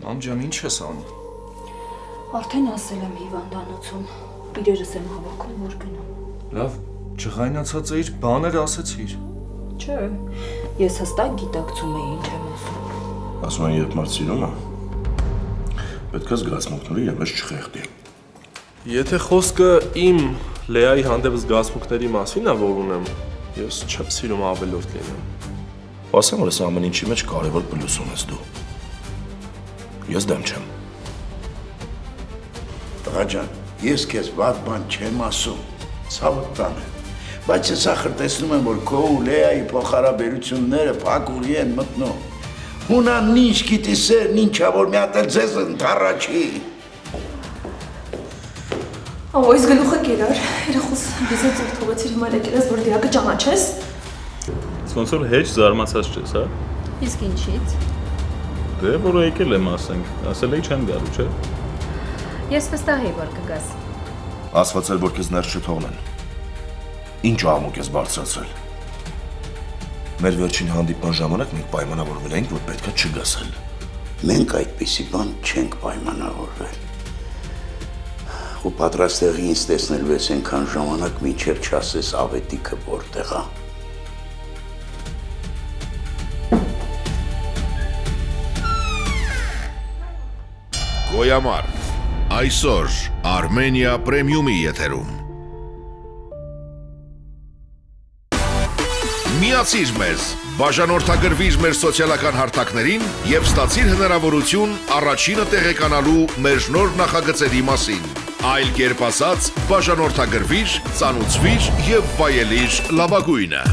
Ամջան, ինչ ես անում։ Արդեն ասել եմ հիվանդանոցում, իրերս եմ հավաքում, որ գնամ։ Լավ, չղայնացած էիր, բաներ ասեցիր։ Չէ, ես հստակ գիտակցում էի ինչ եմ ասում։ Ասում են, երբ մարդ սիրում է, պետք է զգացմունքների և ես չխեղդի։ Եթե խոսքը իմ Լեայի հանդեպ զգացմունքների մասին է, որ ունեմ, ես չեմ սիրում ավելորդ լինեմ։ Ասեմ, որ ես ամեն ինչի մեջ կարևոր պլյուս ունես դու։ Ես դեմ չեմ։ Տղա ջան, ես քեզ վատ բան չեմ ասում, ցավդ տան է, բայց ես ախր տեսնում եմ, որ քո ու Լեայի փոխհարաբերությունները փակուղի են մտնում։ Հունան ինչ գիտի սերն ինչա, որ մի հատ էլ ձեզ ընդառաջի։ Այս գլուխը կերար, երախոս վիզից ու թողեցիր հիմա եկերես, որ դիակը ճանաչես։ Ոնց որ հեչ զարմացած չես, հա։ Իսկ ինչից։ Դե որ եկել եմ ասենք, ասել էի չեմ գալու, չէ։ Ես վստահ էի, որ կգաս։ Ասված էր, որ քեզ ներս չթողնեն։ Ինչ աղմուկ ես բարձրացրել։ Մեր վերջին հանդիպման ժամանակ մենք պայմանավորվել էինք, որ պետք է չգասել։ Մենք այդպիսի բան չենք պայմանավորվել։ Ու պատրաստ եղի ինձ տեսնելու ես այնքան ժամանակ, մինչև չասես ավետիքը որտեղ է։ Գոյամար, այսօր Armenia Premium-ի եթերում։ Միացիր մեզ, բաժանորդագրվիր մեր սոցիալական հարթակներին և ստացիր հնարավորություն առաջինը տեղեկանալու մեր նոր նախագծերի մասին։ Այլ կերպ ասած, բաժանորդագրվիր, ծանուցվիր և վայելիր լավագույնը։